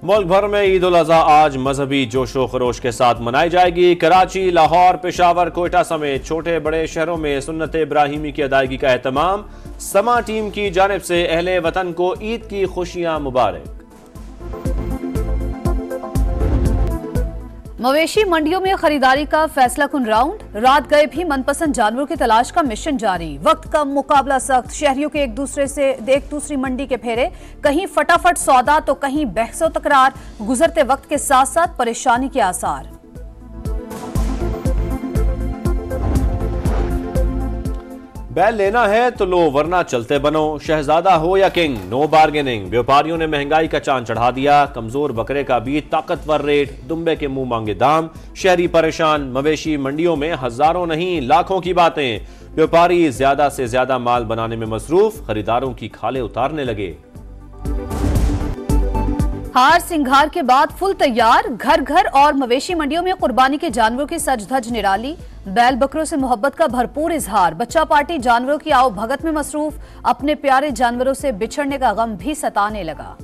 मुल्क भर में ईद उल अज़हा आज मजहबी जोशो खरोश के साथ मनाई जाएगी। कराची, लाहौर, पेशावर, कोयटा समेत छोटे बड़े शहरों में सुन्नत इब्राहिमी की अदायगी का एहतमाम। समा टीम की जानिब से अहले वतन को ईद की खुशियां मुबारक। मवेशी मंडियों में खरीदारी का फैसला कुन राउंड। रात गए भी मनपसंद जानवरों की तलाश का मिशन जारी। वक्त कम, मुकाबला सख्त। शहरियों के एक दूसरी मंडी के फेरे। कहीं फटाफट सौदा तो कहीं बहसो तकरार। गुजरते वक्त के साथ साथ परेशानी के आसार। बैल लेना है तो लो वरना चलते बनो। शहजादा हो या किंग, नो बार्गेनिंग। व्यापारियों ने महंगाई का चांद चढ़ा दिया। कमजोर बकरे का भी ताकतवर रेट, दुम्बे के मुंह मांगे दाम। शहरी परेशान। मवेशी मंडियों में हजारों नहीं लाखों की बातें। व्यापारी ज्यादा से ज्यादा माल बनाने में मसरूफ। खरीदारों की खाले उतारने लगे। हार सिंगार के बाद फुल तैयार। घर घर और मवेशी मंडियों में कुर्बानी के जानवरों की सज धज निराली। बैल बकरों से मोहब्बत का भरपूर इजहार। बच्चा पार्टी जानवरों की आओ भगत में मसरूफ। अपने प्यारे जानवरों से बिछड़ने का गम भी सताने लगा।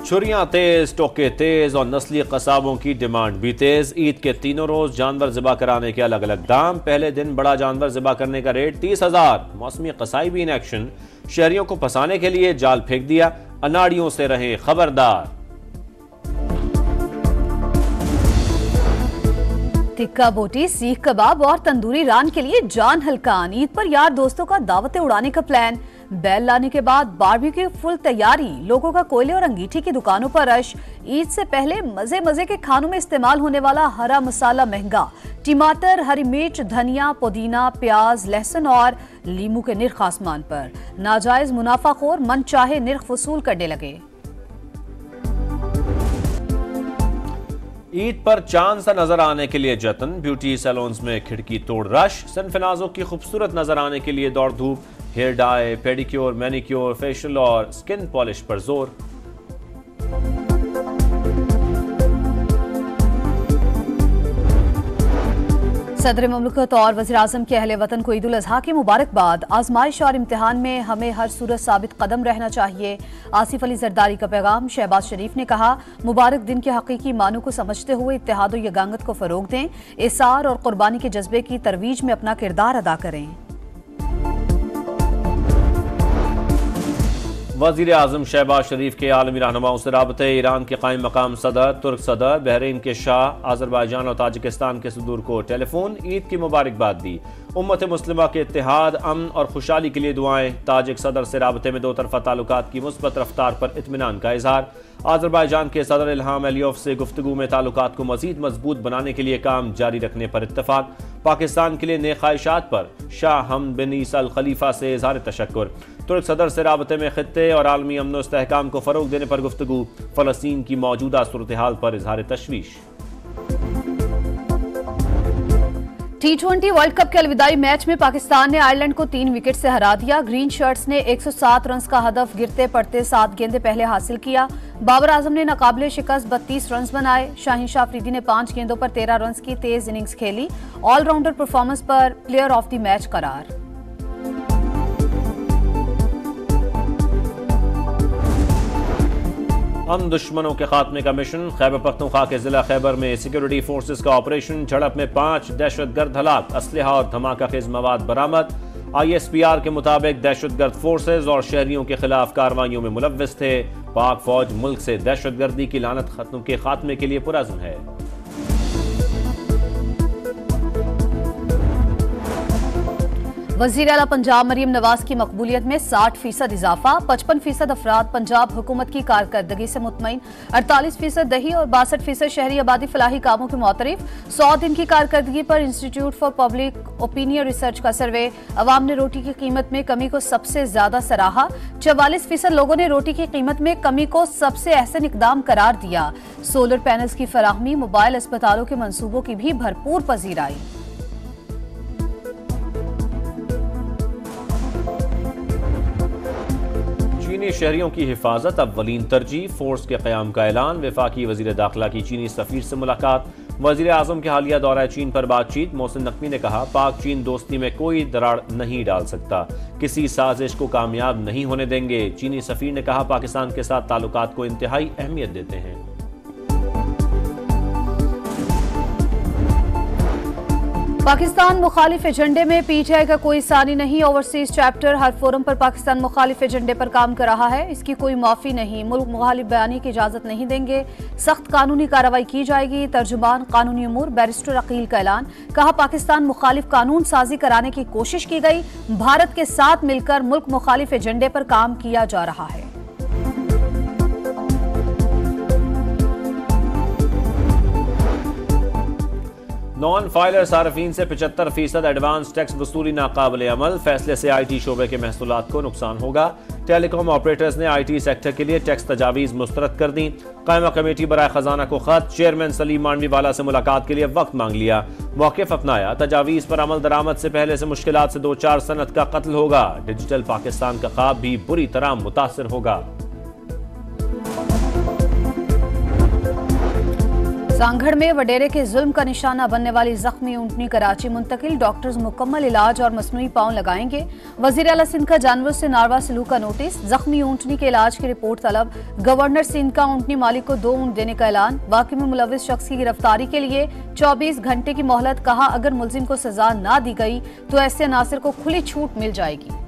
छुरियां तेज, टोके तेज और नस्ली कसाबों की डिमांड भी तेज। ईद के तीनों रोज जानवर ज़िबा कराने के अलग अलग दाम। पहले दिन बड़ा जानवर ज़िबा करने का रेट 30,000। मौसमी कसाई भी इन एक्शन। शहरियों को फंसाने के लिए जाल फेंक दिया। अनाड़ियों से रहे खबरदार। टिक्का बोटी, सीख कबाब और तंदूरी रान के लिए जान हलकान। ईद पर यार दोस्तों का दावतें उड़ाने का प्लान। बैल लाने के बाद बारबेक्यू की फुल तैयारी। लोगों का कोयले और अंगीठी की दुकानों पर रश। ईद से पहले मजे मजे के खानों में इस्तेमाल होने वाला हरा मसाला महंगा। टमाटर, हरी मिर्च, धनिया, पुदीना, प्याज, लहसुन और लीमू के निर्ख आसमान पर। नाजायज मुनाफाखोर मन चाहे निर्ख वसूल करने लगे। ईद पर चांद सा नजर आने के लिए जतन। ब्यूटी सैलून्स में खिड़की तोड़ रश। सनफनाजों की खूबसूरत नजर आने के लिए दौड़ धूप। Hair dye, pedicure, manicure, facial और स्किन पॉलिश पर जोर। सदर मुमलिकत और वज़ीर आज़म के अहले वतन को ईद उल अज़हा की मुबारकबाद। आजमाइश और इम्तिहान में हमें हर सूरत साबित कदम रहना चाहिए। आसिफ अली जरदारी का पैगाम। शहबाज शरीफ ने कहा, मुबारक दिन के हकीकी मानों को समझते हुए इत्तेहाद और यगांगत को फरोग दें। इसार और कुर्बानी के जज्बे की तरवीज में अपना किरदार अदा करें। वज़ीर आज़म शहबाज शरीफ के आलमी रहनुमाओं से राबते। ईरान के कायम मकाम सदर, तुर्क सदर, बहरीन के शाह, आज़रबाईजान और ताजिकिस्तान के सदूर को टेलीफोन। ईद की मुबारकबाद दी। उम्मत मुस्लिमा के इत्तेहाद, अमन और खुशहाली के लिए दुआएं। ताजिक सदर से राबते में दो तरफा ताल्लुकात की मुस्बत रफ्तार पर इत्मीनान का इजहार। आज़रबाईजान के सदर इल्हाम अलियोव से गुफ्तगू में ताल्लुकात को मजीद मजबूत बनाने के लिए काम जारी रखने पर इत्तफाक। पाकिस्तान के लिए नए ख्वाहिशात पर शाह हमद बिन ईसा अल खलीफा से इजहार तशक्कुर। तुर्क सदर से राबते में खित्ते और आलमी अमन और इस्तेहकाम को फरोग देने पर गुफ्तगू। फलस्तीन की मौजूदा सूरत हाल पर इजहार तशवीश। T20 वर्ल्ड कप के अलविदाई मैच में पाकिस्तान ने आयरलैंड को 3 विकेट से हरा दिया। ग्रीन शर्ट्स ने 107 रन का हदफ गिरते पड़ते 7 गेंदें पहले हासिल किया। बाबर आजम ने नाकाबिले शिकस्त 32 रन बनाए। शाहीन शाह अफरीदी ने 5 गेंदों पर 13 रन की तेज इनिंग्स खेली। ऑलराउंडर परफॉर्मेंस पर प्लेयर ऑफ द मैच करार। हम दुश्मनों के खात्मे का मिशन। खैबर पख्तूनख्वा के जिला खैबर में सिक्योरिटी फोर्सेस का ऑपरेशन। झड़प में 5 दहशतगर्द हलाक। असलहा और धमाका खेज मवाद बरामद। ISPR के मुताबिक दहशतगर्द फोर्सेस और शहरियों के खिलाफ कार्रवाइयों में मुलव्विस थे। पाक फौज मुल्क से दहशतगर्दी की लानत खत्म के खात्मे के लिए पुरअज़्म है। वज़ीर आला पंजाब मरीम नवाज की मकबूलियत में 60% इजाफा। 55% अफराद पंजाब हुकूमत की कारकर्दगी से मुतमईन। 48% दही और 62% शहरी आबादी फलाही कामों के मुतरिफ। 100 दिन की कारकर्दगी पर institute for public opinion research का सर्वे। अवाम ने रोटी की कीमत में कमी को सबसे ज्यादा सराहा। 44% लोगों ने रोटी की कीमत में कमी को सबसे अहसन इकदाम करार दिया। सोलर पैनल्स की फराहमी, मोबाइल अस्पतालों के मंसूबों की भी भरपूर पजीराई। चीनी शहरियों की हिफाजत अव्वलीन तरजीह। फोर्स के क़याम का ऐलान। वफाकी वज़ीर दाखिला की चीनी सफ़ीर से मुलाकात। वजीर आजम के हालिया दौरा चीन पर बातचीत। मोहसिन नकवी ने कहा, पाक चीन दोस्ती में कोई दरार नहीं डाल सकता, किसी साजिश को कामयाब नहीं होने देंगे। चीनी सफीर ने कहा, पाकिस्तान के साथ ताल्लुकात को इंतहाई अहमियत देते हैं। पाकिस्तान मुखालिफ एजेंडे में पीटीआई का कोई सानी नहीं। ओवरसीज चैप्टर हर फोरम पर पाकिस्तान मुखालिफ एजेंडे पर काम कर रहा है, इसकी कोई माफी नहीं। मुल्क मुखालिफ बयानी की इजाजत नहीं देंगे, सख्त कानूनी कार्रवाई की जाएगी। तर्जुमान कानूनी उमूर बैरिस्टर अकील का ऐलान। कहा, पाकिस्तान मुखालिफ कानून साजी कराने की कोशिश की गई, भारत के साथ मिलकर मुल्क मुखालिफ एजेंडे पर काम किया जा रहा है। नॉन फाइलर सार्फिन से 75% एडवांस टैक्स वसूली नाकाबिल अमल। फैसले से IT शोबे के महसूलात को नुकसान होगा। टेलीकॉम ऑपरेटर्स ने IT सेक्टर के लिए टैक्स तजावीज़ मुस्तरद कर दी। कायमा कमेटी बराए खजाना को खत। चेयरमैन सलीम मांडवीवाला से मुलाकात के लिए वक्त मांग लिया, मौक़िफ़ अपनाया। तजावीज़ पर अमल दरामद से पहले से मुश्किलात से 2-4 सनत का कत्ल होगा। डिजिटल पाकिस्तान का ख्वाब भी बुरी तरह मुतासिर होगा। सांगड़ में वडेरे के जुल्म का निशाना बनने वाली जख्मी ऊंटनी कराची मुंतकिल। डॉक्टर्स मुकम्मल इलाज और मसनूई पाँव लगाएंगे। वजीर आला सिंध का जानवरों से नारवा सलूक का नोटिस। जख्मी ऊंटनी के इलाज की रिपोर्ट तलब। गवर्नर सिंध का ऊंटनी मालिक को 2 ऊंट देने का ऐलान। वाक़े में मुलविस शख्स की गिरफ्तारी के लिए 24 घंटे की मोहलत। कहा, अगर मुलजिम को सजा ना दी गई तो ऐसे अनासिर को खुली छूट मिल जाएगी।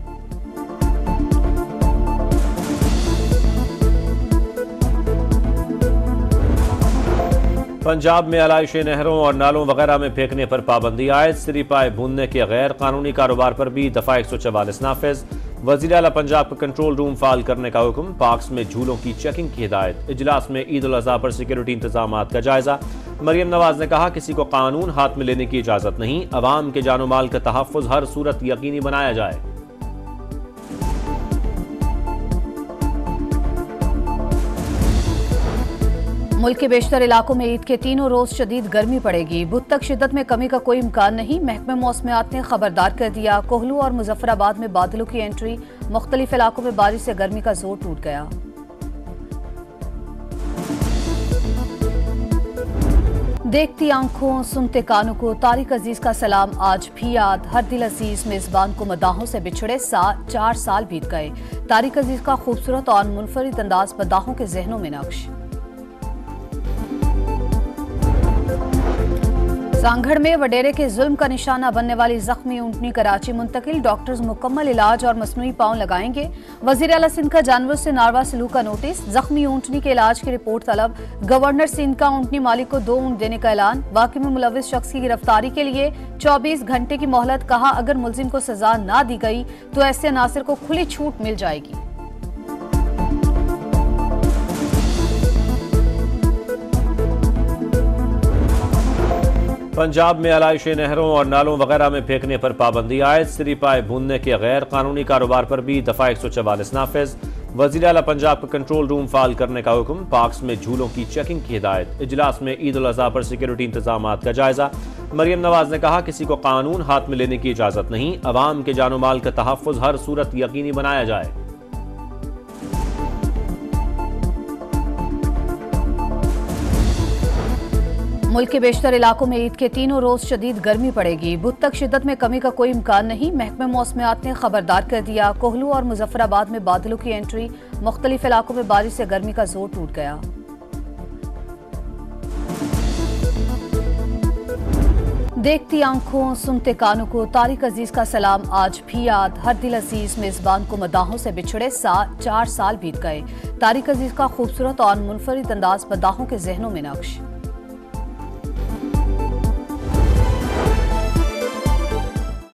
पंजाब में आलाइश नहरों और नालों वगैरह में फेंकने पर पाबंदी आयद। सिरी पाए भूनने के गैर कानूनी कारोबार पर भी दफा 144 नाफिज। वज़ीर आला पंजाब का कंट्रोल रूम फाल करने का हुक्म। पार्क्स में झूलों की चेकिंग की हिदायत। इजलास में ईद उल अज़हा पर सिक्योरिटी इंतजामात का जायजा। मरियम नवाज ने कहा, किसी को कानून हाथ में लेने की इजाजत नहीं, अवाम के जानो माल का तहफ़्फ़ुज़ हर सूरत यकीनी बनाया जाए। मुल्क के बेशतर इलाकों में ईद के तीनों रोज शदीद गर्मी पड़ेगी। बुध तक शिद्दत में कमी का कोई इम्कान नहीं, महकमे मौसमियात ने खबरदार कर दिया। कोहलू और मुजफ्फराबाद में बादलों की एंट्री। मुख्तलिफ इलाकों में बारिश से गर्मी का जोर टूट गया। देखती आंखों सुनते कानों को तारिक अजीज का सलाम आज भी याद। हर दिल अजीज मेजबान को मदाहों से बिछड़े 4 साल बीत गए। तारिक अजीज का खूबसूरत और मुनफरिद अंदाज मदाहों के जहनों में नक्श। सांगड़ में वडेरे के जुल्म का निशाना बनने वाली जख्मी ऊंटनी कराची मुंतकिल। डॉक्टर्स मुकम्मल इलाज और मसनूई पाँव लगाएंगे। वजीर आला सिंध का जानवरों से नारवा सलूक का नोटिस। जख्मी ऊंटनी के इलाज की रिपोर्ट तलब। गवर्नर सिंध का ऊंटनी मालिक को 2 ऊंट देने का ऐलान। वाक़े में मुलविस शख्स की गिरफ्तारी के लिए 24 घंटे की मोहलत। कहा, अगर मुलजिम को सजा ना दी गई तो ऐसे अनासिर को खुली छूट मिल जाएगी। पंजाब में आलाइश नहरों और नालों वगैरह में फेंकने पर पाबंदी आयद। सिरी पाए भूनने के गैर कानूनी कारोबार पर भी दफा 144 नाफिज। वज़ीर आला पंजाब का कंट्रोल रूम फाल करने का हुक्म। पार्क्स में झूलों की चेकिंग की हिदायत। इजलास में ईद उल अज़हा पर सिक्योरिटी इंतजामात का जायजा। मरियम नवाज ने कहा, किसी को कानून हाथ में लेने की इजाजत नहीं, अवाम के जानो माल का तहफ़्फ़ुज़ हर सूरत यकीनी बनाया जाए। मुल्क के बेशतर इलाकों में ईद के तीनों रोज शदीद गर्मी पड़ेगी। बुध तक शिद्दत में कमी का कोई इम्कान नहीं, महकमे मौसमियात ने खबरदार कर दिया। कोहलू और मुजफ्फराबाद में बादलों की एंट्री। मुख्तलिफ इलाकों में बारिश से गर्मी का जोर टूट गया। देखती आंखों सुनते कानों को तारिक अजीज का सलाम आज भी याद। हर दिल अजीज मेजबान को मदाहों से बिछड़े 4 साल बीत गए। तारिक अजीज का खूबसूरत और मुनफरिद अंदाज मदाहों के जहनों में नक्श।